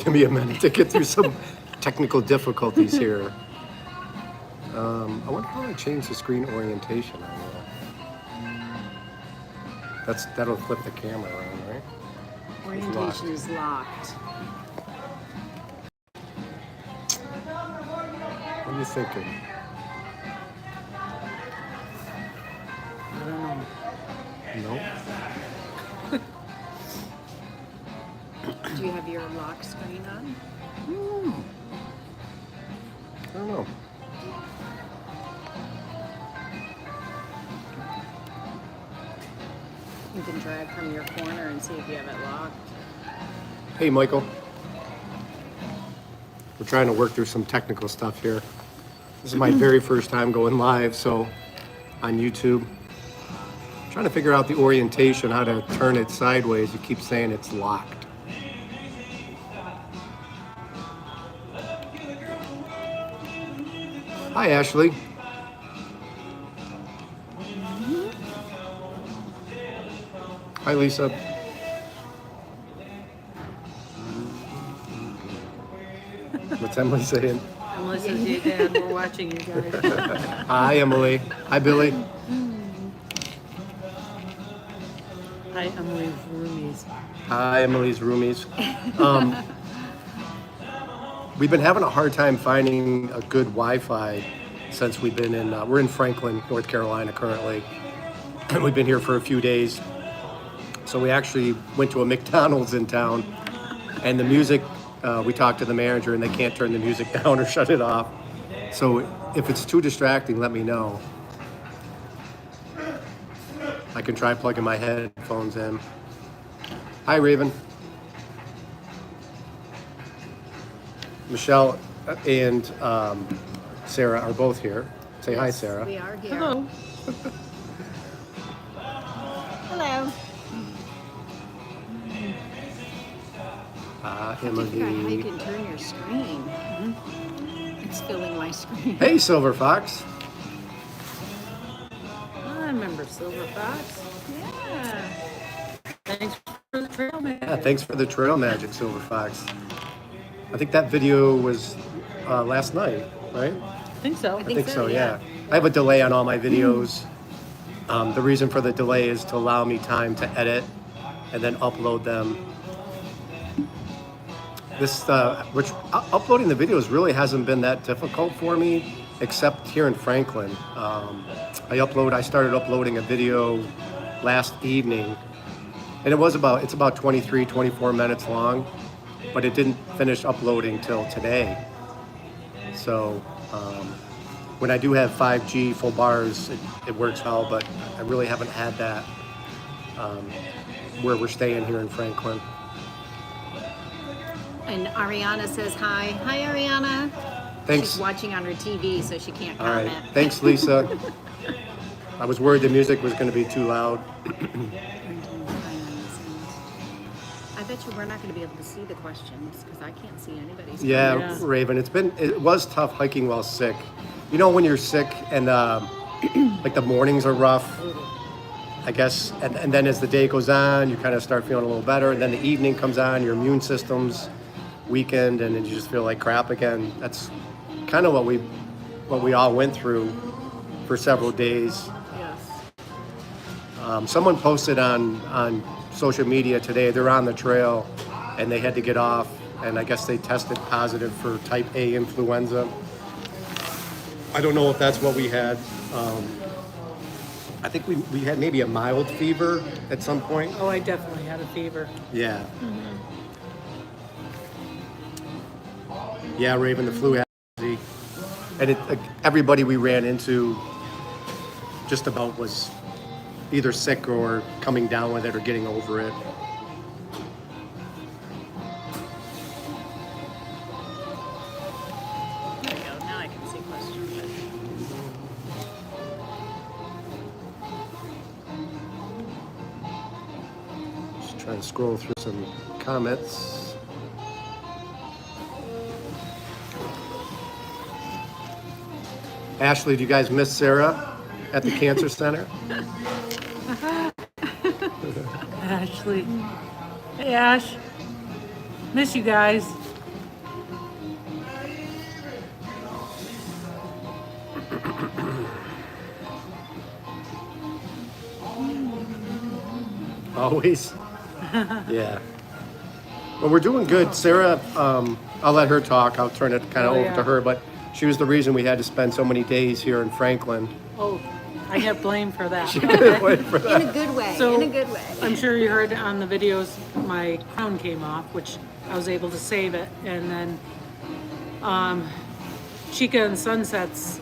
Give me a minute to get through some technical difficulties here. I wonder how I change the screen orientation on that. That'll flip the camera around, right? Orientation is locked. What are you thinking? I don't know. No? Do you have your lock screen on? I don't know. You can drag from your corner and see if you have it locked. Hey, Michael. We're trying to work through some technical stuff here. This is my very first time going live, so on YouTube. Trying to figure out the orientation, how to turn it sideways. You keep saying it's locked. Hi, Ashley. Hi, Lisa. What's Emily saying? Melissa's your dad. We're watching you guys. Hi, Emily. Hi, Billy. Hi, Emily's roomies. Hi, Emily's roomies. We've been having a hard time finding a good Wi-Fi since we've been in, we're in Franklin, North Carolina currently. And we've been here for a few days. So we actually went to a McDonald's in town, and the music, we talked to the manager and they can't turn the music down or shut it off. So if it's too distracting, let me know. I can try plugging my headphones in. Hi, Raven. Michelle and Sarah are both here. Say hi, Sarah. We are here. Hello. Hello. I figured out how you can turn your screen. It's filling my screen. Hey, Silver Fox. I remember Silver Fox. Yeah. Thanks for the trail, man. Yeah, thanks for the trail magic, Silver Fox. I think that video was last night, right? I think so. I think so, yeah. I have a delay on all my videos. The reason for the delay is to allow me time to edit and then upload them. Uploading the videos really hasn't been that difficult for me, except here in Franklin. I started uploading a video last evening, and it's about 23, 24 minutes long, but it didn't finish uploading till today. So when I do have 5G full bars, it works well, but I really haven't had that where we're staying here in Franklin. And Ariana says hi. Hi, Ariana. Thanks. She's watching on her TV, so she can't All comment. right. Thanks, Lisa. I was worried the music was going to be too loud. I bet you we're not going to be able to see the questions because I can't see anybody's. Yeah, Yeah. Raven, it was tough hiking while sick. You know when you're sick and like the mornings are rough, I guess, and then as the day goes on, you kind of start feeling a little better, and then the evening comes on, your immune system's weakened, and then you just feel like crap again. That's kind of what we all went through for several days. Yes. Someone posted on social media today, they're on the trail and they had to get off, and I guess they tested positive for type A influenza. I don't know if that's what we had. I think we had maybe a mild fever at some point. Oh, I definitely had a fever. Yeah. Yeah, Raven, the flu had, and everybody we ran into just about was either sick or coming down with it or getting over it. There we go. Now I can see questions. Just trying to scroll through some comments. Ashley, do you guys miss Sarah at the cancer center? Ashley. Hey, Ash. Miss you guys. Always. Yeah. Well, we're doing good. Sarah, I'll let her talk. I'll turn it kind of over to her. But she was the reason we had to spend so many days here in Franklin. Oh, I get blamed for that. She did wait for In that. a good way. So, in a good way. I'm sure you heard on the videos my crown came off, which I was able to save it. And then Chica and Sunsets,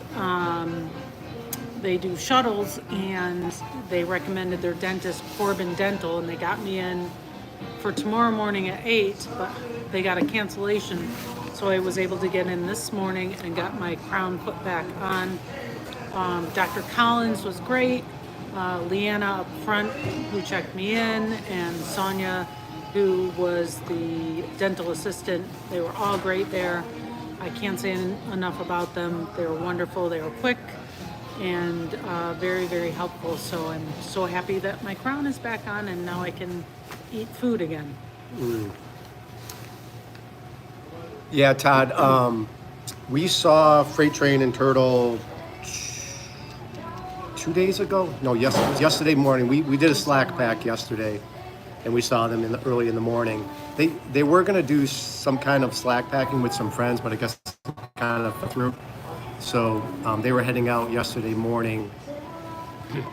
they do shuttles, and they recommended their dentist, Corbin Dental, and they got me in for tomorrow morning at 8, but they got a cancellation. So I was able to get in this morning and got my crown put back on. Dr. Collins was great. Leanna up front, who checked me in, and Sonia, who was the dental assistant. They were all great there. I can't say enough about them. They were wonderful. They were quick and very, very helpful. So I'm so happy that my crown is back on and now I can eat food again. Yeah, Todd. We saw Freight Train and Turtle 2 days ago. No, it was yesterday morning. We did a Slack pack yesterday, and we saw them early in the morning. They were going to do some kind of Slack packing with some friends, but I guess kind of fell through. So they were heading out yesterday morning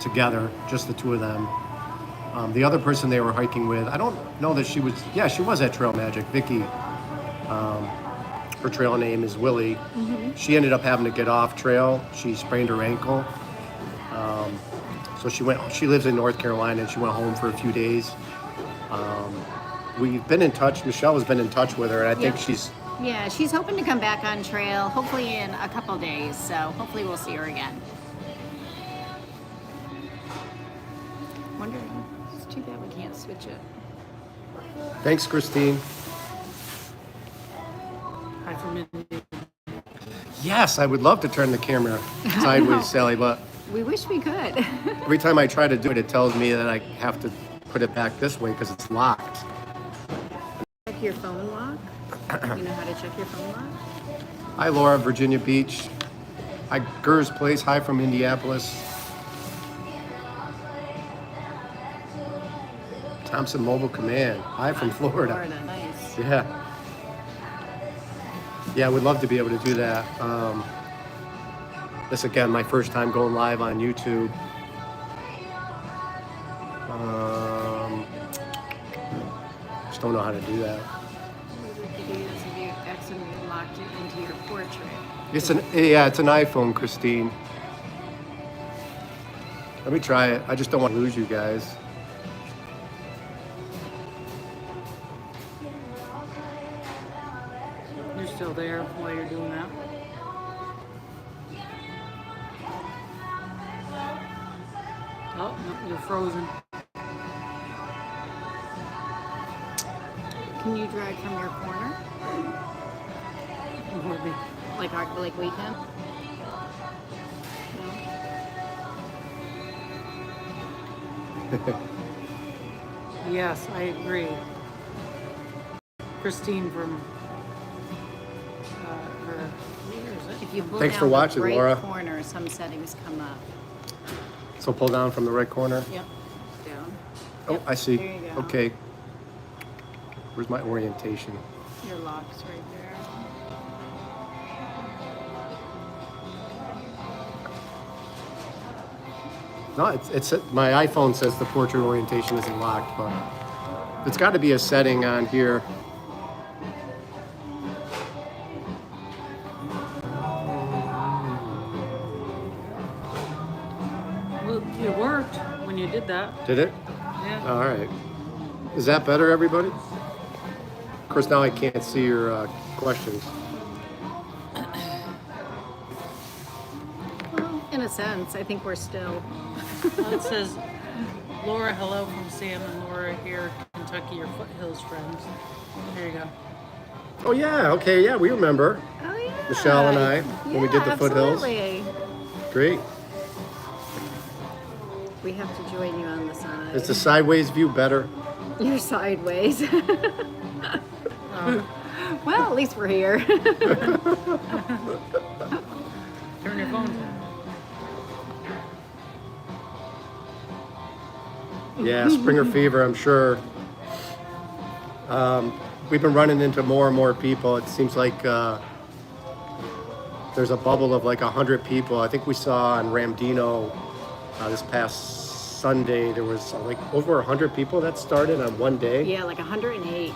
together, just the two of them. The other person they were hiking with, I don't know that she was. Yeah, she was at Trail Magic. Vicky. Her trail name is Willie. She ended up having to get off trail. She sprained her ankle. So she lives in North Carolina, and she went home for a few days. We've been in touch. Michelle has been in touch with her, and I think she's. Yeah, she's hoping to come back on trail, hopefully in a couple days. So hopefully we'll see her again. Wondering. It's too bad we can't switch it. Thanks, Christine. Hi from Mindy. Yes, I would love to turn the camera sideways, Sally, but We wish we could. every time I try to do it, it tells me that I have to put it back this way because it's locked. Check your phone lock. You know how to check your phone lock? Hi, Laura, Virginia Beach. Hi, Gers Place. Hi from Indianapolis. Thompson Mobile Command. Hi from Florida. Florida, nice. Yeah. Yeah, I would love to be able to do that. This again, my first time going live on YouTube. Just don't know how to do that. What we could do is if you accidentally locked it into your portrait. It's an iPhone, Christine. Let me try it. I just don't want to lose you guys. You're still there while you're doing that. Oh, no, you're frozen. Can you drag from your corner? Maybe. Like we can? No? Yes, I agree. Christine from her. Where is it? If you pull Thanks down for watching, the right Laura. corner, some settings come up. So pull down from the right corner. Yep. Down. Oh, Yep, I see. there you go. Okay. Where's my orientation? Your lock's right there. No, it's my iPhone says the portrait orientation isn't locked, but it's got to be a setting on here. Well, it worked when you did that. Did it? Yeah. All right. Is that better, everybody? Of course, now I can't see your questions. Well, in a sense, I think we're still. Well, it says, Laura, hello from Sam and Laura here, Kentucky, your foothills friends. There you go. Oh yeah. Okay. Yeah, we remember. Oh yeah. Michelle and I, when we did the foothills. Absolutely. Great. We have to join you on the side. Is the sideways view better? You're sideways. Oh, Well, at least we're here. turn your phone down. Yeah, Springer fever, I'm sure. We've been running into more and more people. It seems like there's a bubble of like 100 people. I think we saw on Ramdino this past Sunday, there was like over 100 people that started on one day. Yeah, like 108.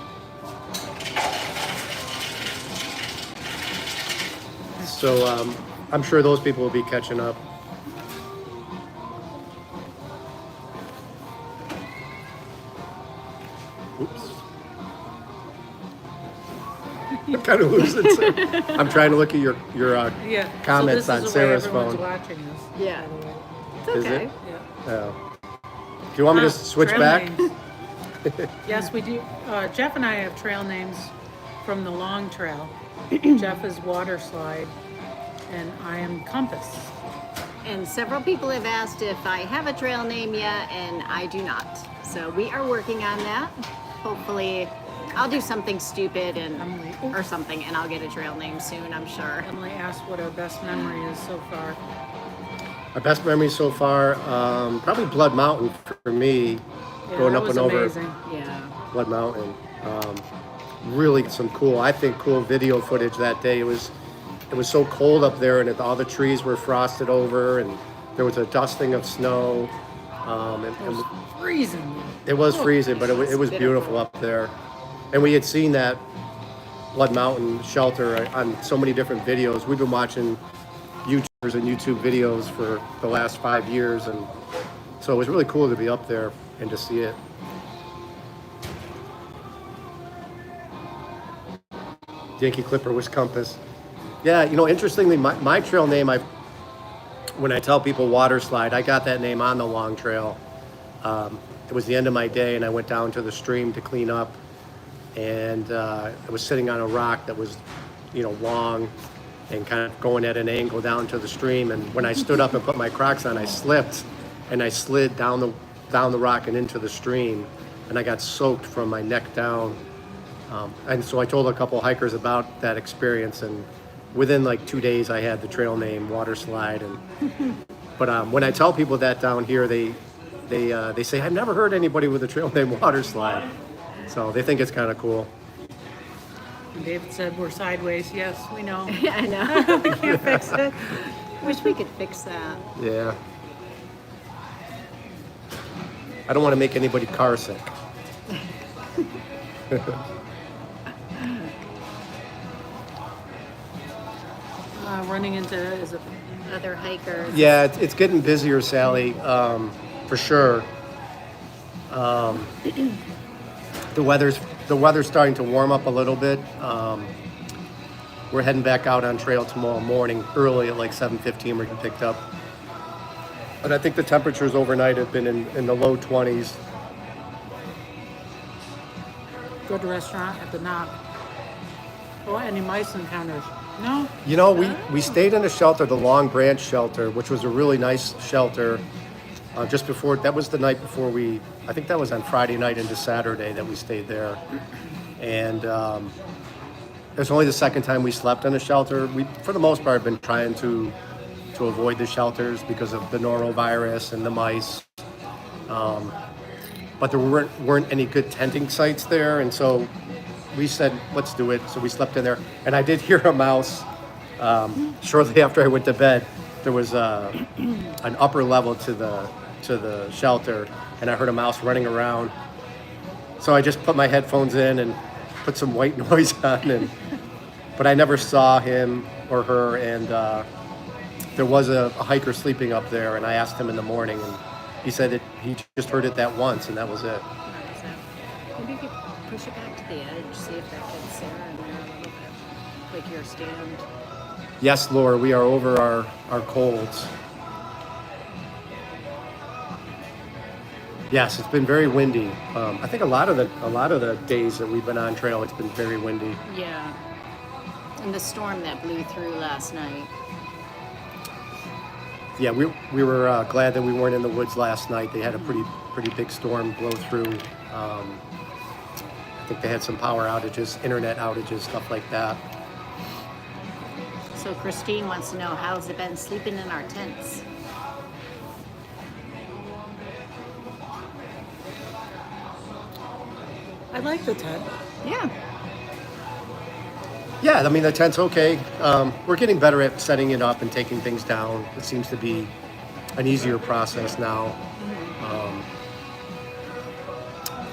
So I'm sure those people will be catching up. Oops. I'm kind of losing. I'm trying to look at your comments so on this is Sarah's the way everyone's phone. watching us. Yeah. by the way. It's Is okay. it? Yeah. Do you want me to switch Trail back? names. Yes, we do. Jeff and I have trail names from the long trail. Jeff is water slide, and I am compass. And several people have asked if I have a trail name yet, and I do not. So we are working on that. Hopefully, I'll do something stupid Emily. or something, and I'll get a trail name soon, I'm sure. Emily asked what our best memory is so far. My best memory so far, probably Blood Mountain for me, Yeah, going that up was and over amazing. Yeah. Blood Mountain. Really some cool video footage that day. It was so cold up there, and all the trees were frosted over, and there was a dusting of snow. It was freezing. It was freezing, but it was beautiful up there. And we had seen that Blood Mountain shelter on so many different videos. We've been watching YouTubers and YouTube videos for the last 5 years, and so it was really cool to be up there and to see it. Yankee Clipper was compass. Yeah, interestingly, my trail name, when I tell people water slide, I got that name on the long trail. It was the end of my day, and I went down to the stream to clean up, and I was sitting on a rock that was, long and kind of going at an angle down to the stream. And when I stood up and put my Crocs on, I slipped, and I slid down the rock and into the stream, and I got soaked from my neck down. And so I told a couple hikers about that experience, and within like 2 days, I had the trail name Water Slide. But when I tell people that down here, they say, I've never heard anybody with a trail name Water Slide. So they think it's kind of cool. And David said we're sideways. Yes, we know. Yeah, I know. We can't fix it. Wish we could fix that. Yeah. I don't want to make anybody car sick. Running into is it? Other hikers. Yeah, it's getting busier, Sally, for sure. The weather's starting to warm up a little bit. We're heading back out on trail tomorrow morning, early at like 7:15. We're getting picked up. But I think the temperatures overnight have been in the low 20s. Good restaurant at the Knock. Oh, any mice encounters? No? We stayed in a shelter, the Long Branch shelter, which was a really nice shelter. Just before, that was the night before I think that was on Friday night into Saturday that we stayed there. And it was only the second time we slept in a shelter. We, for the most part, have been trying to avoid the shelters because of the norovirus and the mice. But there weren't any good tenting sites there, and so we said, let's do it. So we slept in there, and I did hear a mouse shortly after I went to bed. There was an upper level to the shelter, and I heard a mouse running around. So I just put my headphones in and put some white noise on, but I never saw him or her. And there was a hiker sleeping up there, and I asked him in the morning, and he said that he just heard it that once, and that was it. Maybe you could push it back to the edge, see if that gets Sarah in there a little bit. Like your stand. Yes, Laura, we are over our colds. Yes, it's been very windy. I think a lot of the days that we've been on trail, it's been very windy. Yeah. And the storm that blew through last night. Yeah, we were glad that we weren't in the woods last night. They had a pretty big storm blow through. I think they had some power outages, internet outages, stuff like that. So Christine wants to know, how's it been sleeping in our tents? I like the tent. Yeah. Yeah, I mean, the tent's okay. We're getting better at setting it up and taking things down. It seems to be an easier process now.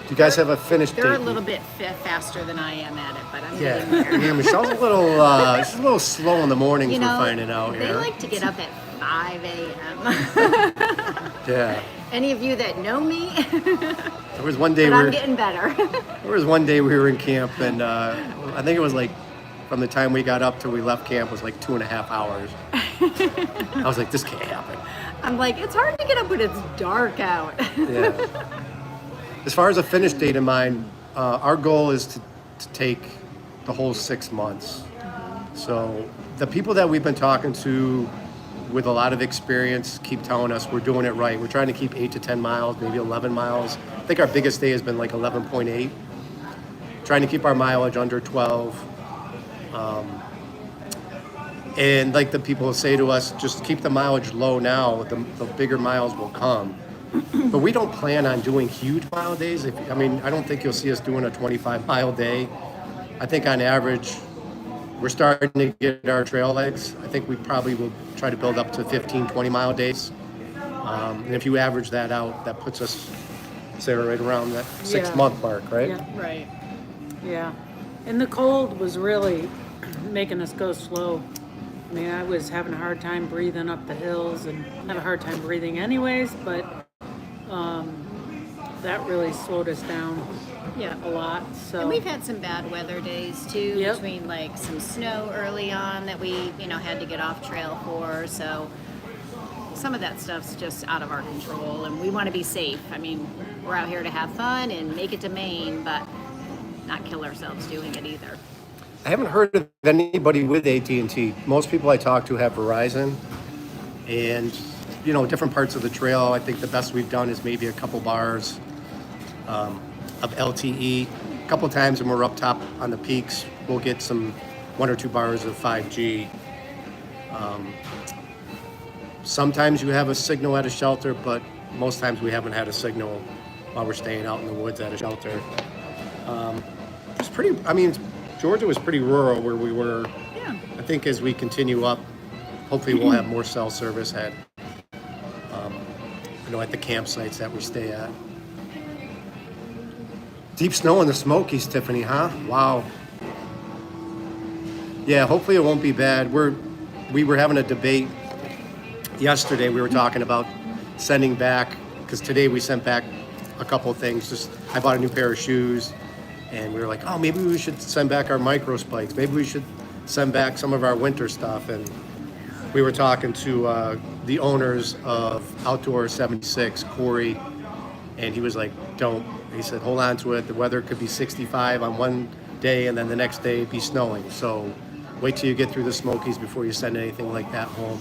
Do you guys have a finished They're a date? little bit faster than I am at it, but I'm Yeah, getting there. yeah. Michelle's she's a little slow in the mornings. You we're know, finding out they here. like to get up at 5 a.m. Yeah. Any of you that know me, There was one day but I'm getting better. there was one day we were in camp, and I think it was like from the time we got up till we left camp was like 2.5 hours. I was like, this can't happen. I'm like, it's hard to get up when it's dark out. Yeah. As far as a finish date in mind, our goal is to take the whole 6 months. So the people that we've been talking to with a lot of experience keep telling us we're doing it right. We're trying to keep 8 to 10 miles, maybe 11 miles. I think our biggest day has been like 11.8. Trying to keep our mileage under 12. And like the people say to us, just keep the mileage low now, the bigger miles will come. But we don't plan on doing huge mile days. I don't think you'll see us doing a 25-mile day. I think on average, we're starting to get our trail legs. I think we probably will try to build up to 15, 20-mile days. And if you average that out, that puts us, Sarah, right around that 6-month mark, right? Yeah. Right. Yeah. And the cold was really making us go slow. I mean, I was having a hard time breathing up the hills and have a hard time breathing anyways, but that really slowed us down Yeah. a lot. So And we've had some bad weather days too, Yep. between like some snow early on that we, had to get off trail for. So some of that stuff's just out of our control, and we want to be safe. I mean, we're out here to have fun and make it to Maine, but not kill ourselves doing it either. I haven't heard of anybody with AT&T. Most people I talk to have Verizon, and different parts of the trail. I think the best we've done is maybe a couple bars of LTE. A couple times when we're up top on the peaks, we'll get 1 or 2 bars of 5G. Sometimes you have a signal at a shelter, but most times we haven't had a signal while we're staying out in the woods at a shelter. Georgia was pretty rural where we were. Yeah. I think as we continue up, hopefully we'll have more cell service at the campsites that we stay at. Deep snow in the Smokies, Tiffany, huh? Wow. Yeah, hopefully it won't be bad. We were having a debate yesterday. We were talking about sending back, because today we sent back a couple of things. I bought a new pair of shoes, and we were like, oh, maybe we should send back our micro spikes. Maybe we should send back some of our winter stuff. And we were talking to the owners of Outdoor 76, Corey, and he was like, don't. He said, hold on to it. The weather could be 65 on one day, and then the next day it'd be snowing. So wait till you get through the Smokies before you send anything like that home.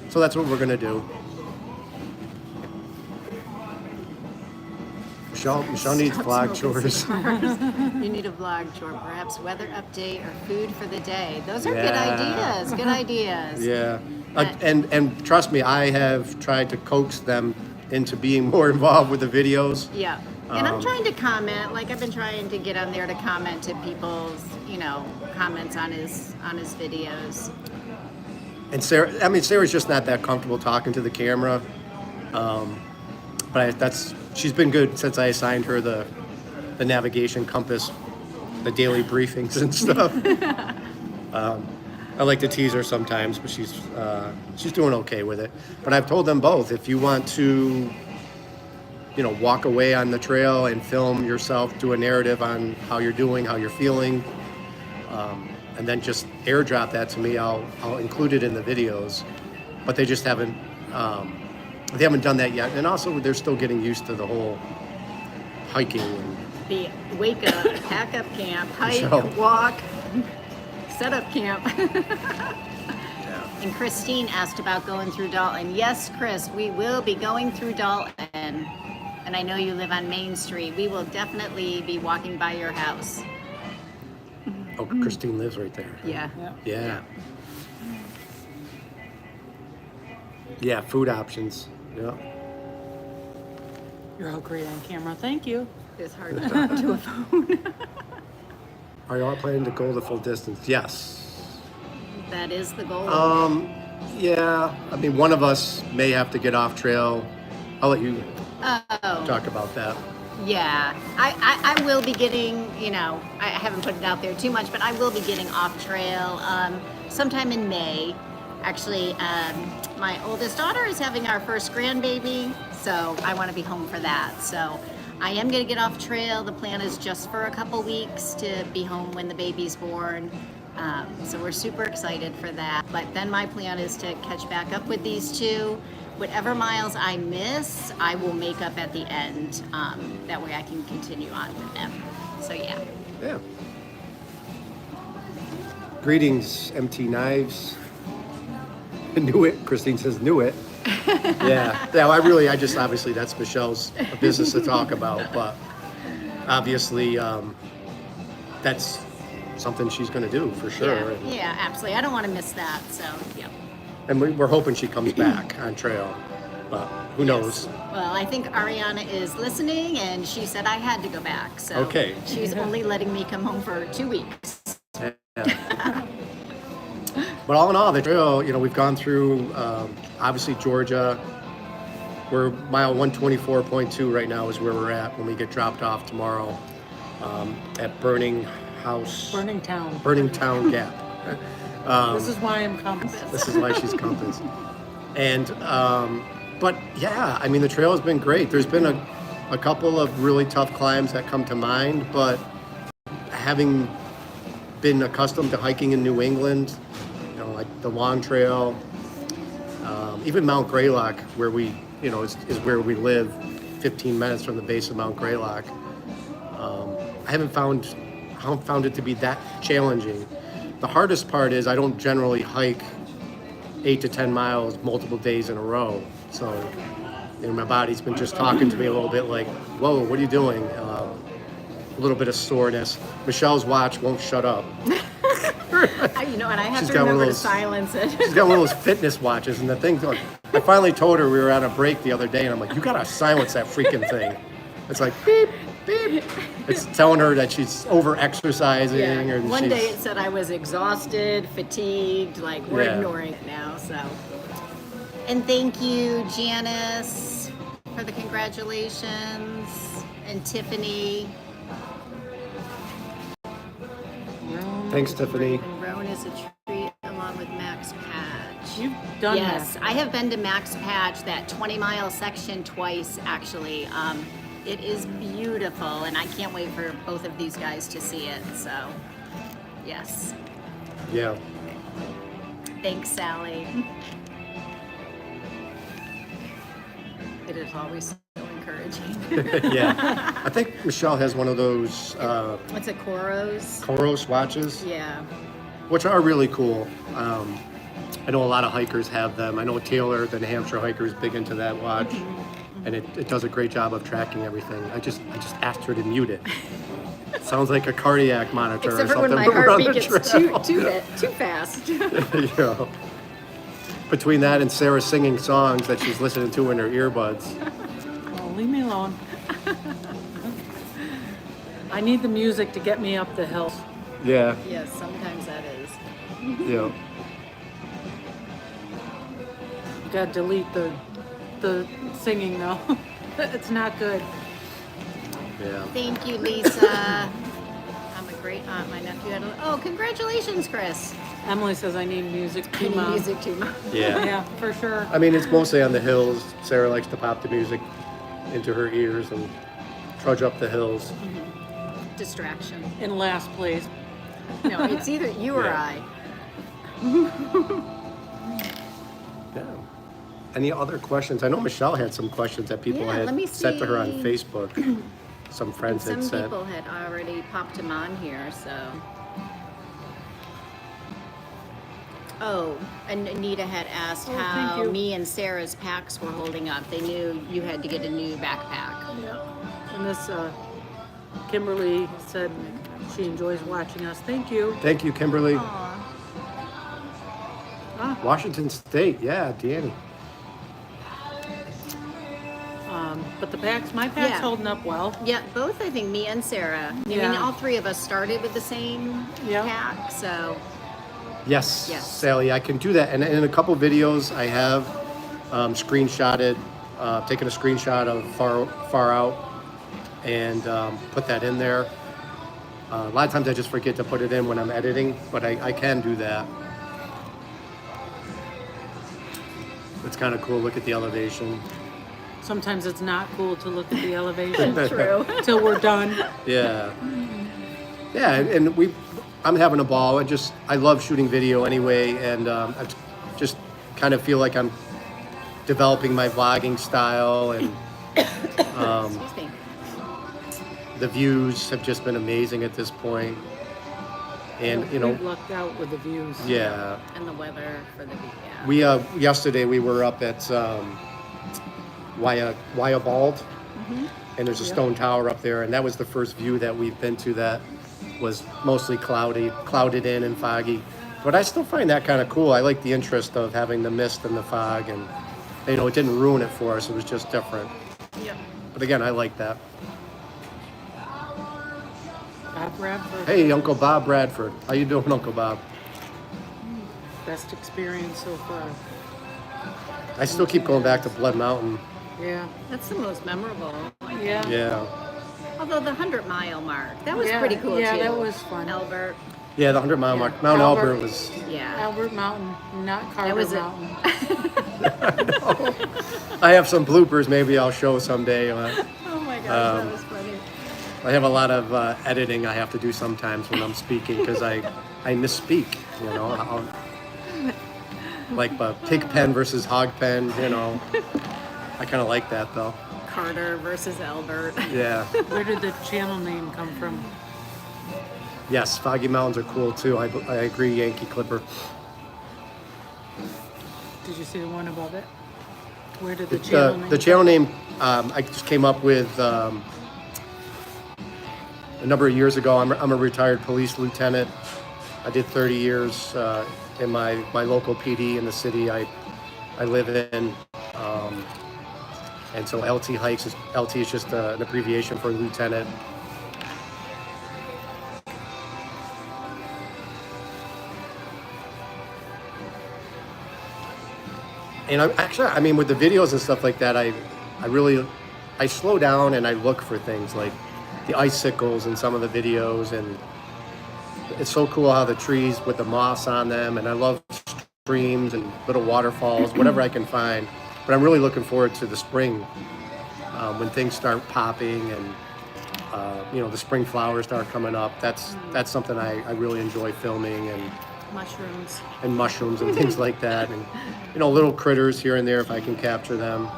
So that's what we're going to do. Michelle needs vlog chores. You need a vlog chore, perhaps weather update or food for the day. Those are good Yeah. ideas. Good ideas. Yeah. And trust me, I have tried to coax them into being more involved with the videos. Yeah. And I'm trying to comment. Like, I've been trying to get on there to comment to people's, comments on his videos. And Sarah's just not that comfortable talking to the camera. But she's been good since I assigned her the navigation compass, the daily briefings and stuff. I like to tease her sometimes, but she's doing okay with it. But I've told them both, if you want to, walk away on the trail and film yourself, do a narrative on how you're doing, how you're feeling, and then just airdrop that to me, I'll include it in the videos. But they just haven't done that yet. And also they're still getting used to the whole hiking. The wake up, pack up camp, hike, Michelle. walk, set up camp. Yeah. And Christine asked about going through Dalton. Yes, Chris, we will be going through Dalton. And I know you live on Main Street. We will definitely be walking by your house. Oh, Christine lives right there. Yeah. Yeah. Yeah, food options. Yeah. You're all great on camera. Thank you. It's hard to talk to a phone. Are y'all planning to go the full distance? Yes. That is the goal. Yeah. I mean, one of us may have to get off trail. I'll let you Oh, talk about that. yeah. I will be getting, I haven't put it out there too much, but I will be getting off trail sometime in May. Actually, my oldest daughter is having our first grandbaby, so I want to be home for that. So I am going to get off trail. The plan is just for a couple weeks to be home when the baby's born. So we're super excited for that. But then my plan is to catch back up with these two. Whatever miles I miss, I will make up at the end. That way I can continue on with them. So yeah. Yeah. Greetings, MT Knives. Knew it. Christine says, knew it. Yeah. Yeah, I just, obviously, that's Michelle's business to talk about. But obviously, that's something she's going to do for sure. Yeah, absolutely. I don't want to miss that. So, yeah. And we're hoping she comes back on trail. But who knows? Well, I think Ariana is listening, and she said I had to go back. So Okay. She's only letting me come home for 2 weeks. Yeah. But all in all, the trail, we've gone through, obviously, Georgia. We're mile 124.2 right now is where we're at when we get dropped off tomorrow at Burning Town Gap. This is why I'm coming. This is why she's compass. And, but yeah, I mean, the trail has been great. There's been a couple of really tough climbs that come to mind, but having been accustomed to hiking in New England, like the Long Trail, even Mount Greylock, where we, is where we live, 15 minutes from the base of Mount Greylock. I haven't found it to be that challenging. The hardest part is I don't generally hike 8 to 10 miles multiple days in a row. So, my body's been just talking to me a little bit like, whoa, what are you doing? A little bit of soreness. Michelle's watch won't shut up. And I have She's to got one of remember to those- silence it. She's got one of those fitness watches, and the thing, I finally told her we were on a break the other day, and I'm like, you gotta silence that freaking thing. It's like, beep, beep. It's telling her that she's over-exercising. Yeah. Or One she's, day it said I was exhausted, fatigued, like we're Yeah. ignoring it now, so. And thank you, Janice, for the congratulations, and Tiffany. Thanks, Tiffany. And Roan is a treat along with Max Patch. You've done Yes, that. I have been to Max Patch, that 20-mile section twice, actually. It is beautiful, and I can't wait for both of these guys to see it, so, yes. Yeah. Thanks, Sally. It is always so encouraging. Yeah. I think Michelle has one of those What's it, Koros? Koros watches, Yeah. which are really cool. I know a lot of hikers have them. I know Taylor, the New Hampshire hiker, is big into that watch, and it does a great job of tracking everything. I just asked her to mute it. It sounds like a cardiac monitor Except or for when something. my when we're on heartbeat the gets trail. too fast. You know. Between that and Sarah singing songs that she's listening to in her earbuds. Oh, leave me alone. I need the music to get me up the hill. Yeah, Yes, sometimes that is. yeah. You gotta delete the singing though. It's not good. Yeah. Thank you, Lisa. I'm a great aunt. My nephew had oh, congratulations, Chris. Emily says I need music I too, need Mom. music too. Yeah. Yeah, for sure. I mean, it's mostly on the hills. Sarah likes to pop the music into her ears and trudge up the hills. Distraction. In last place. No, it's either you or Yeah. I. Yeah. Any other questions? I know Michelle had some questions that people Yeah, let me had sent to her on see. Facebook. Some friends Some had said. people had already popped him on here, so. Oh, and Anita had asked Oh, how thank you. me and Sarah's packs were holding up. They knew you had to get a new backpack. And this Kimberly said she enjoys watching us. Thank you. Thank you, Kimberly. Aw. Ah, Washington State, yeah, Danny. But my pack's Yeah. holding up well. Yeah, both, I think, me and Sarah. I mean, Yeah. all three of us started with the same Yeah. pack, so Yes, Yes. Sally, I can do that. And in a couple videos, I have screenshotted, taken a screenshot of far out and put that in there. A lot of times I just forget to put it in when I'm editing, but I can do that. It's kind of cool. Look at the elevation. Sometimes it's not cool to look at the elevation true. till we're done. Yeah. Yeah, and I'm having a ball. I love shooting video anyway, and I just kind of feel like I'm developing my vlogging style, and excuse me. the views have just been amazing at this point. And We've lucked out with the views. yeah, And the weather for the week, yeah. we yesterday we were up at Waya Bald, and there's a stone tower up there, and that was the first view that we've been to that was mostly clouded in and foggy. But I still find that kind of cool. I like the interest of having the mist and the fog, and it didn't ruin it for us. It was just different. Yep. But again, I like that. Bob Bradford, Hey, Uncle Bob Bradford, how you doing, Uncle Bob? best experience so far. I still keep going back to Blood Mountain. Yeah. That's the most memorable. Yeah. Yeah, Although the 100-mile mark, that was Yeah, pretty cool yeah, too. that was fun. Albert, yeah, the 100-mile mark. Mount Albert was. yeah. Albert Mountain, not Carter was it. Mountain. I have some bloopers. Maybe I'll show someday. Oh my gosh, that was funny. I have a lot of editing I have to do sometimes when I'm speaking because I misspeak. Like pig pen versus hog pen. I kind of like that though. Carter versus Albert. Yeah. Where did the channel name come from? Yes, Foggy Mountains are cool too. I agree, Yankee Clipper. Did you see the one above it? Where did the channel name The channel name I just came up with a number of years ago. I'm a retired police lieutenant. I did 30 years in my local PD in the city I live in. And so LT is just an abbreviation for lieutenant. And with the videos and stuff like that, I slow down and I look for things like the icicles in some of the videos, and it's so cool how the trees with the moss on them, and I love streams and little waterfalls, whatever I can find. But I'm really looking forward to the spring when things start popping and the spring flowers start coming up. That's something I really enjoy filming, and mushrooms and things like that, and little critters here and there if I can capture them.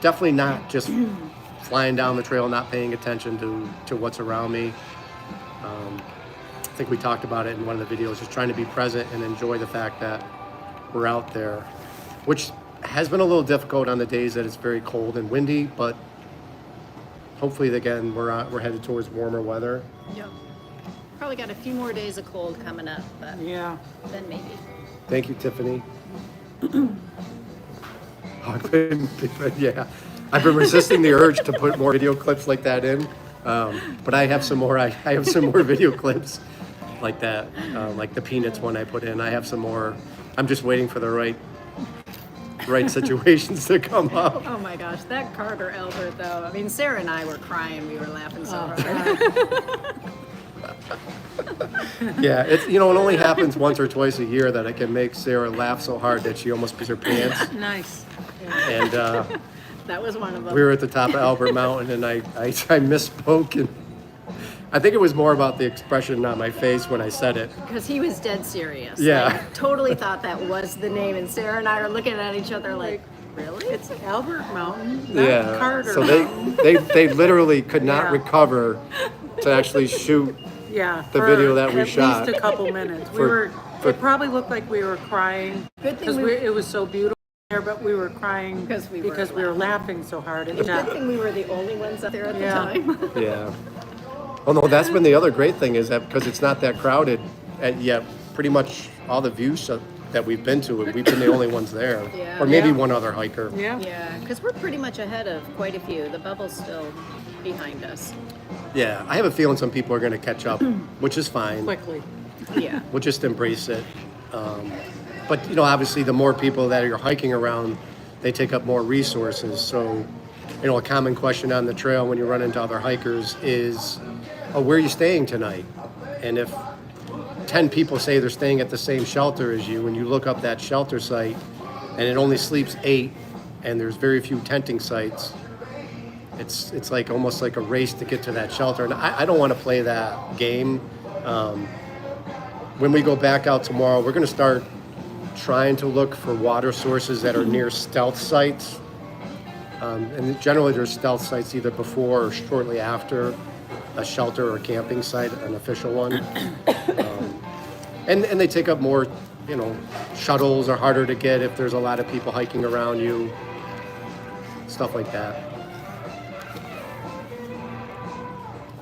Definitely not just flying down the trail, not paying attention to what's around me. I think we talked about it in one of the videos, just trying to be present and enjoy the fact that we're out there, which has been a little difficult on the days that it's very cold and windy, but hopefully again we're headed towards warmer weather. Yep. Probably got a few more days of cold coming up, but Yeah. then maybe. Thank you, Tiffany. Yeah, I've been resisting the urge to put more video clips like that in, but I have some more. I have some more video clips like that, like the Peanuts one I put in. I have some more. I'm just waiting for the right situations to come up. Oh my gosh, that Carter Albert though. I mean, Sarah and I were crying. We were laughing so hard. Yeah, it only happens once or twice a year that I can make Sarah laugh so hard that she almost pees her pants. Nice. And That was one of them. we were at the top of Albert Mountain, and I misspoke, and I think it was more about the expression on my face when I said it. Because he was dead serious. Yeah. Like, totally thought that was the name, and Sarah and I are looking at each other like, really? It's Albert Mountain, not Carter So Mountain. they literally could not Yeah. recover to actually shoot. Yeah, the for video that we at shot. least a couple minutes. For- It probably looked like we were crying Good thing because we- it was so beautiful there, but we were crying Because we were were laughing so hard. It Good shot. thing we were the only ones up there at Yeah. the time. Yeah. Oh no, that's been the other great thing is that because it's not that crowded, yet pretty much all the views that we've been to. We've been the only ones there, Yeah. or maybe Yeah. one other hiker. Yeah. Yeah, because we're pretty much ahead of quite a few. The bubble's still behind us. Yeah, I have a feeling some people are going to catch up, which is fine. Quickly. Yeah. We'll just embrace it. But you know, obviously, the more people that you're hiking around, they take up more resources. So, you know, a common question on the trail when you run into other hikers is, "Oh, where are you staying tonight?" And if 10 people say they're staying at the same shelter as you, when you look up that shelter site, and it only sleeps 8, and there's very few tenting sites, it's like almost like a race to get to that shelter. And I don't want to play that game. When we go back out tomorrow, we're going to start trying to look for water sources that are near stealth sites. And generally there's stealth sites either before or shortly after a shelter or camping site, an official one. And they take up more, you know, shuttles are harder to get if there's a lot of people hiking around you, stuff like that.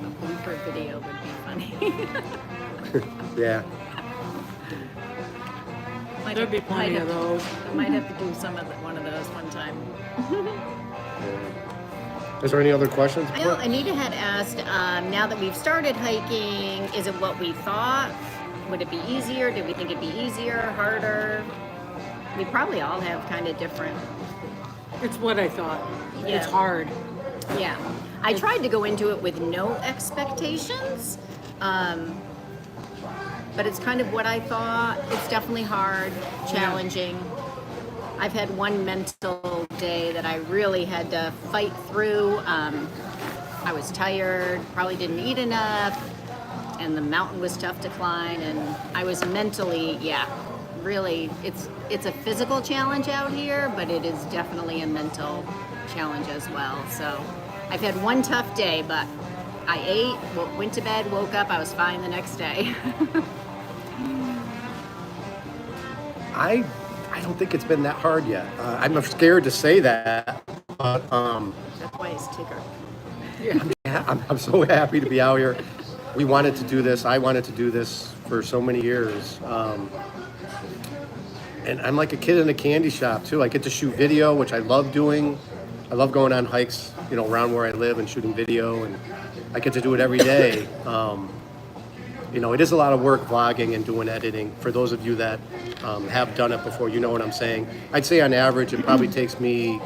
A blooper video would be funny. Yeah. There'd be plenty of those. I might have to do one of those one time. Is there any other questions? I know Anita had asked, now that we've started hiking, is it what we thought? Would it be easier? Did we think it'd be easier, harder? We probably all have kind of different. It's what I thought. Yeah. It's hard. Yeah. I tried to go into it with no expectations, but it's kind of what I thought. It's definitely hard, challenging. I've had one mental day that I really had to fight through. I was tired, probably didn't eat enough, and the mountain was tough to climb, and I was mentally, really, it's a physical challenge out here, but it is definitely a mental challenge as well. So I've had one tough day, but I ate, went to bed, woke up, I was fine the next day. I don't think it's been that hard yet. I'm scared to say that, but That's why it's ticker. I'm so happy to be out here. We wanted to do this. I wanted to do this for so many years. And I'm like a kid in a candy shop too. I get to shoot video, which I love doing. I love going on hikes, you know, around where I live and shooting video, and I get to do it every day. You know, it is a lot of work vlogging and doing editing. For those of you that have done it before, you know what I'm saying. I'd say on average, it probably takes me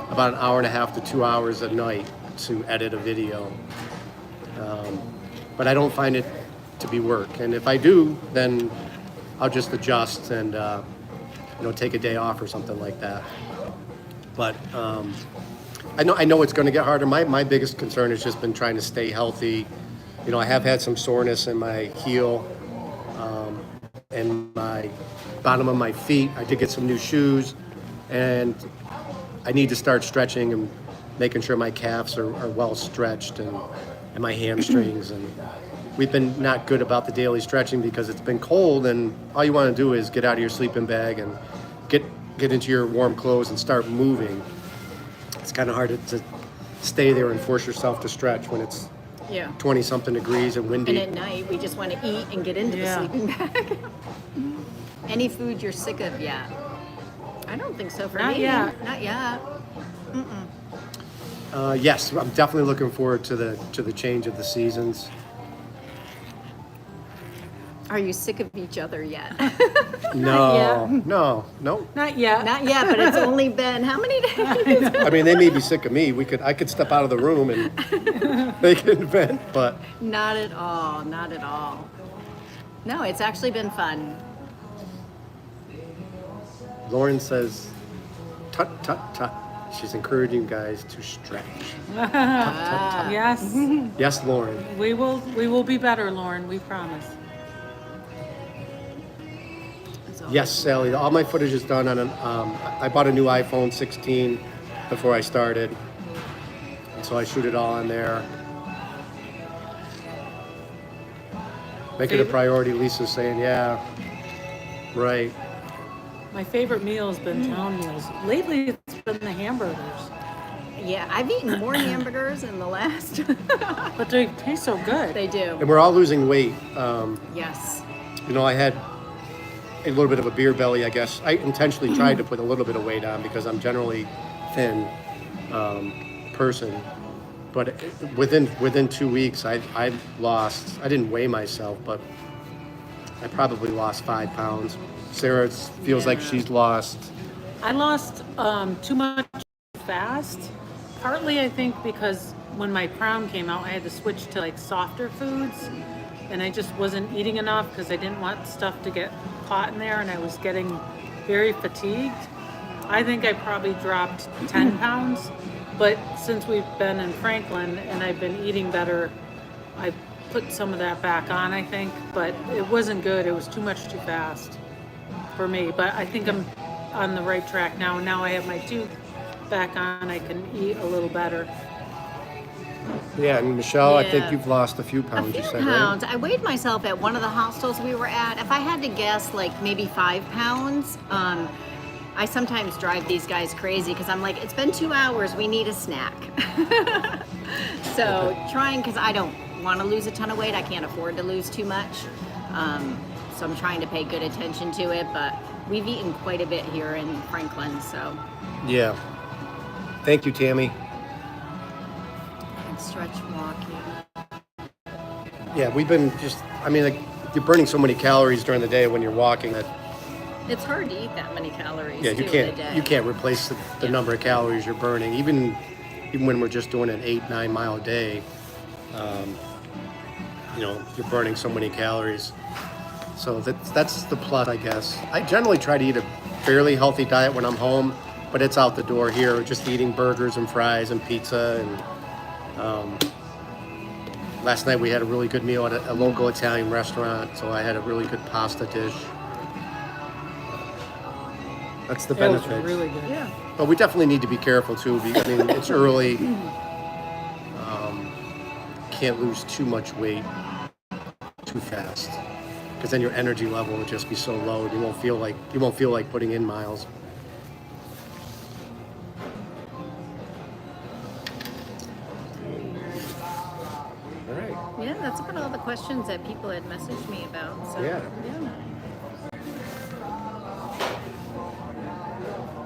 about an hour and a half to 2 hours a night to edit a video. But I don't find it to be work. And if I do, then I'll just adjust and, you know, take a day off or something like that. But I know it's going to get harder. My biggest concern has just been trying to stay healthy. You know, I have had some soreness in my heel and my bottom of my feet. I did get some new shoes, and I need to start stretching and making sure my calves are well stretched and my hamstrings. And we've been not good about the daily stretching because it's been cold, and all you want to do is get out of your sleeping bag and get into your warm clothes and start moving. It's kind of hard to stay there and force yourself to stretch when it's 20-something degrees and windy. And at night, we just want to eat and get into the sleeping bag. Any food you're sick of yet? I don't think so for Not me. yet. Not yet. Yes, I'm definitely looking forward to the change of the seasons. Are you sick of each other yet? No. Not yet. Not yet, but it's only been how many days? I mean, they may be sick of me. I could step out of the room and they can vent, but Not at all. Not at all. No, it's actually been fun. Lauren says, tut, tut, tut. She's encouraging you guys to stretch. Tut, tut, tut. Yes. Yes, Lauren. We will be better, Lauren. We promise. Yes, Sally. All my footage is done on I bought a new iPhone 16 before I started, and so I shoot it all on there. Make it a priority. Lisa's saying, yeah, right. My favorite meal has been town meals. Lately, it's been the hamburgers. Yeah, I've eaten more hamburgers in the last. But they taste so good. They do. And we're all losing weight. Yes. You know, I had a little bit of a beer belly, I guess. I intentionally tried to put a little bit of weight on because I'm generally thin person. But within 2 weeks, I lost. I didn't weigh myself, but I probably lost 5 pounds. Sarah feels like she's lost. I lost too much fast. Partly, I think, because when my crown came out, I had to switch to like softer foods, and I just wasn't eating enough because I didn't want stuff to get caught in there, and I was getting very fatigued. I think I probably dropped 10 pounds, but since we've been in Franklin and I've been eating better, I put some of that back on, I think, but it wasn't good. It was too much too fast for me, but I think I'm on the right track now. Now I have my tooth back on, I can eat a little better. Yeah, and Michelle, I think Yeah. you've lost a few pounds. A few You said, pounds. right? I weighed myself at one of the hostels we were at. If I had to guess, like maybe 5 pounds. I sometimes drive these guys crazy because I'm like, it's been 2 hours. We need a snack. So trying, because I don't want to lose a ton of weight. I can't afford to lose too much. So I'm trying to pay good attention to it. But we've eaten quite a bit here in Franklin. So Yeah. Thank you, Tammy. and stretch walking. Yeah, we've been like, you're burning so many calories during the day when you're walking that, It's hard to eat that many calories. yeah, too in a day. you can't replace the Yeah. number of calories you're burning. Even when we're just doing an 8-9 mile day, you're burning so many calories. So that's the plus, I guess. I generally try to eat a fairly healthy diet when I'm home, but it's out the door here, just eating burgers and fries and pizza. And last night we had a really good meal at a local Italian restaurant, so I had a really good pasta dish. That's the It was benefit. really good. Yeah. But we definitely need to be careful too. I mean, it's early. Can't lose too much weight too fast, because then your energy level will just be so low. You won't feel like putting in miles. All right. Yeah, that's about all the questions that people had messaged me about. So, Yeah.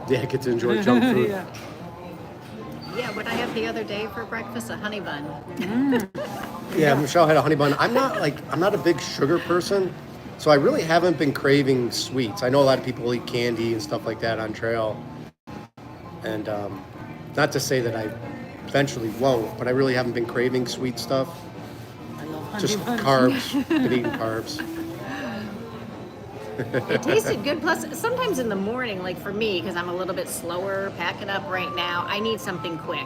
Yeah, I get to enjoy junk food. Yeah. Yeah, what I had the other day for breakfast, a honey bun. Yeah, Michelle had a honey bun. I'm not a big sugar person, so I really haven't been craving sweets. I know a lot of people eat candy and stuff like that on trail, and not to say that I eventually won't, but I really haven't been craving sweet stuff. I love honey Just buns. carbs. Been eating carbs. It tasted good. Plus, sometimes in the morning, like for me, because I'm a little bit slower packing up right now, I need something quick.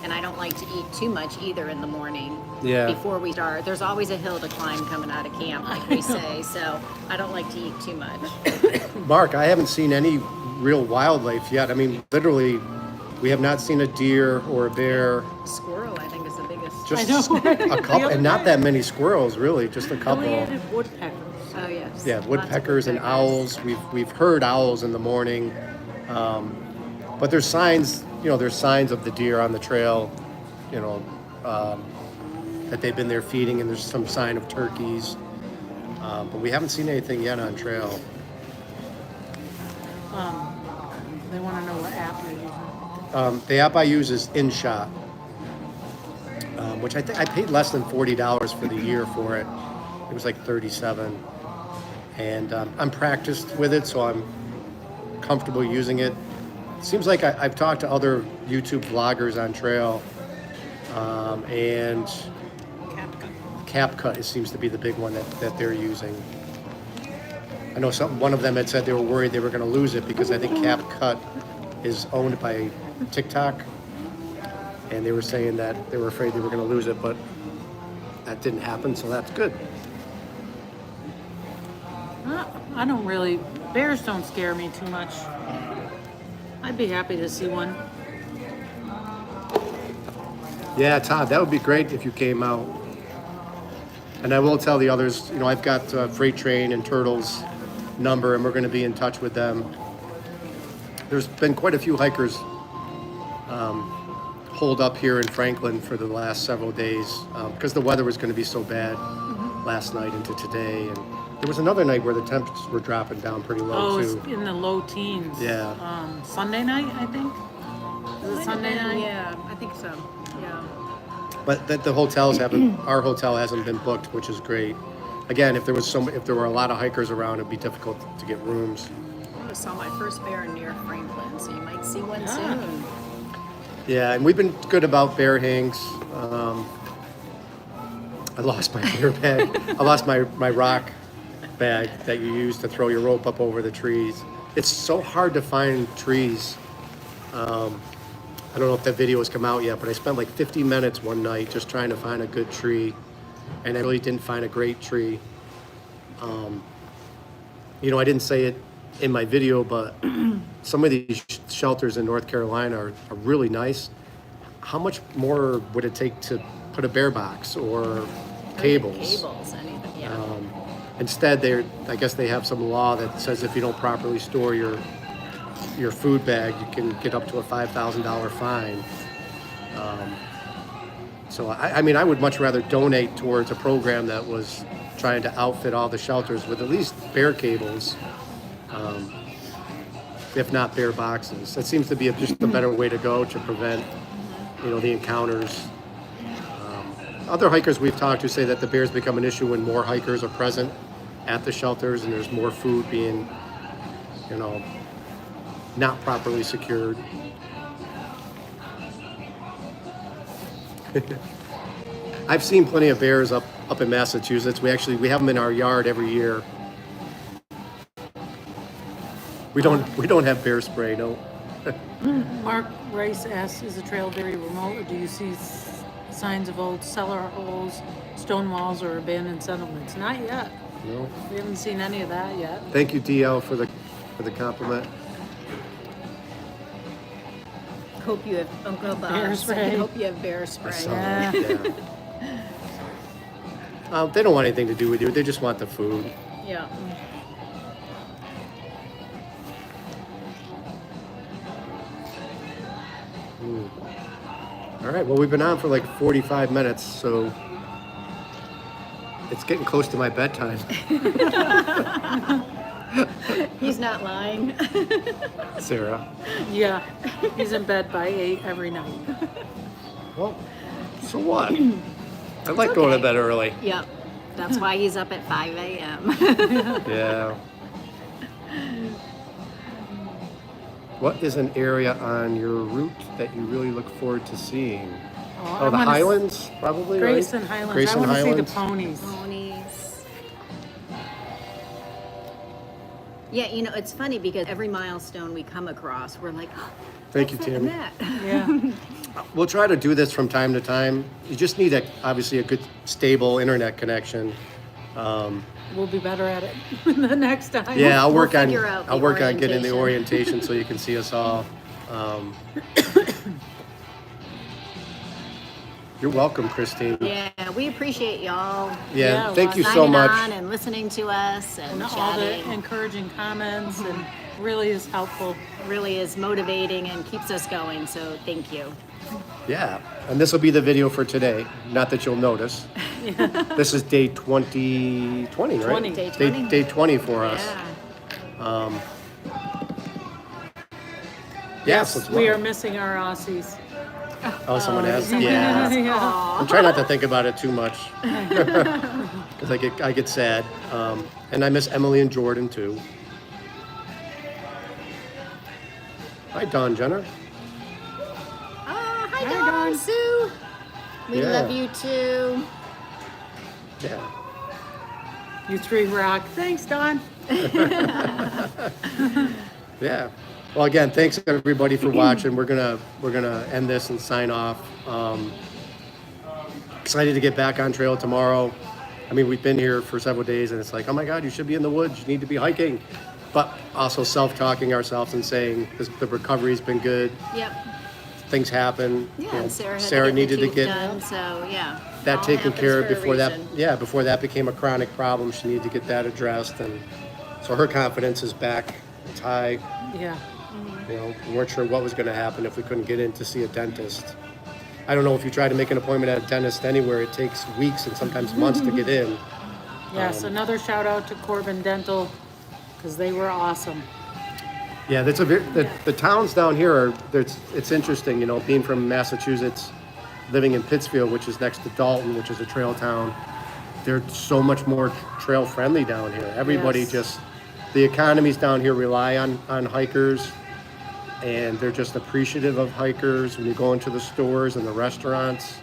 And I don't like to eat too much either in the morning. Yeah. Before we start. There's always a hill to climb coming out of camp, like we say. So I don't like to eat too much. Mark, I haven't seen any real wildlife yet. I mean, literally, we have not seen a deer or a bear. Squirrel, I think, is the biggest. Just I know. a couple, and not that many squirrels, really. Just a couple. We added woodpeckers. Oh, yes. Yeah, Lots of woodpeckers and woodpeckers. owls. We've heard owls in the morning, but there's signs. There's signs of the deer on the trail. That they've been there feeding, and there's some sign of turkeys. But we haven't seen anything yet on trail. They want to know what app you're using. The app I use is InShot, which I think I paid less than $40 for the year for it. It was like $37, and I'm practiced with it, so I'm comfortable using it. Seems like I've talked to other YouTube vloggers on trail, and CapCut seems to be the big one that they're using. I know one of them had said they were worried they were going to lose it because I think CapCut is owned by TikTok, and they were saying that they were afraid they were going to lose it, but that didn't happen, so that's good. I don't really, bears don't scare me too much. I'd be happy to see one. Yeah, Todd, that would be great if you came out. And I will tell the others, I've got Freight Train and Turtle's number, and we're going to be in touch with them. There's been quite a few hikers holed up here in Franklin for the last several days because the weather was going to be so bad last night into today. And There was another night where the temps were dropping down pretty low Oh, it's too. in the low teens. Yeah. Sunday night, I think. Is it Sunday night? Yeah, I think so. Yeah. But the hotels haven't. Our hotel hasn't been booked, which is great. Again, if there were a lot of hikers around, it'd be difficult to get rooms. I just saw my first bear near Franklin, so you might see one Yeah. soon. Yeah, and we've been good about bear hangs. I lost my bear bag. I lost my rock bag that you use to throw your rope up over the trees. It's so hard to find trees. I don't know if that video has come out yet, but I spent like 50 minutes one night just trying to find a good tree, and I really didn't find a great tree. I didn't say it in my video, but some of these shelters in North Carolina are really nice. How much more would it take to put a bear box or cables? Cables, anything, yeah. Instead, I guess they have some law that says if you don't properly store your food bag, you can get up to a $5,000 fine. So I would much rather donate towards a program that was trying to outfit all the shelters with at least bear cables, if not bear boxes. That seems to be just a better way to go to prevent, the encounters. Other hikers we've talked to say that the bears become an issue when more hikers are present at the shelters and there's more food being, not properly secured. I've seen plenty of bears up in Massachusetts. We have them in our yard every year. We don't have bear spray, no. Mark Rice asks, is the trail very remote, or do you see signs of old cellar holes, stone walls, or abandoned settlements? Not yet. No. We haven't seen any of that yet. Thank you, DL, for the compliment. Hope you have Uncle Bob. Bear spray. Hope you have bear spray. Yeah. They don't want anything to do with you. They just want the food. Yeah. All right. Well, we've been on for like 45 minutes, so it's getting close to my bedtime. He's not lying. Sarah. Yeah, he's in bed by 8 every night. Well, so what? I like going to bed early. Yep. That's why he's up at 5 a.m. Yeah. What is an area on your route that you really look forward to seeing? I The wanna Highlands, probably, right? Grayson Highlands. Grayson I want to see the Highlands. ponies. Ponies. Yeah, it's funny because every milestone we come across, we're like, oh, Thank you, that's that Tim. and that. Yeah. We'll try to do this from time to time. You just need, obviously, a good, stable internet connection. We'll be better at it the next time. Yeah, I'll We'll work on figure out the getting the orientation so you can see us all. You're welcome, Christine. Yeah, we appreciate y'all. Yeah, thank you so signing much. on and listening to us and And all chatting. the encouraging comments and really is helpful. Really is motivating and keeps us going. So thank you. Yeah, and this will be the video for today. Not that you'll notice. This is day 20, right? 20. Day 20. Day 20 for us. Yeah. Yes, let's We go. are missing our Aussies. Oh, someone asked? Yeah. Yeah. I'm trying not to think about it too much. Because I get sad. And I miss Emily and Jordan too. Hi, Dawn Jenner. Hi, Dawn. Sue. We Yeah. love you too. Yeah. You three rock. Thanks, Don. Yeah. Well, again, thanks everybody for watching. We're gonna end this and sign off. Excited to get back on trail tomorrow. I mean, we've been here for several days, and it's like, oh my God, you should be in the woods. You need to be hiking. But also self-talking ourselves and saying the recovery's been good. Yep. Things happen. Yeah, You know, and Sarah had Sarah to get needed the to tooth get done, so yeah. that all taken happens care of for a before that. reason. Yeah, before that became a chronic problem. She needed to get that addressed, and so her confidence is back. It's high. Yeah. You know, we weren't sure what was going to happen if we couldn't get in to see a dentist. I don't know if you try to make an appointment at a dentist anywhere, it takes weeks and sometimes months to get in. Yes, another shout out to Corbin Dental, because they were awesome. Yeah, that's the towns down here are. It's interesting, you know, being from Massachusetts, living in Pittsfield, which is next to Dalton, which is a trail town. They're so much more trail friendly down here. Everybody Yes. the economies down here rely on hikers, and they're just appreciative of hikers. When you go into the stores and the restaurants,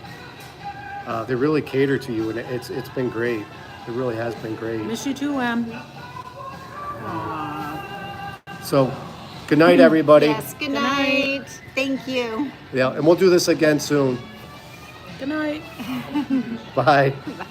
they really cater to you, and it's been great. It really has been great. Miss you too, Em. So, good night, everybody. Yes, good night. Thank you. Yeah, and we'll do this again soon. Good night. Bye. Bye.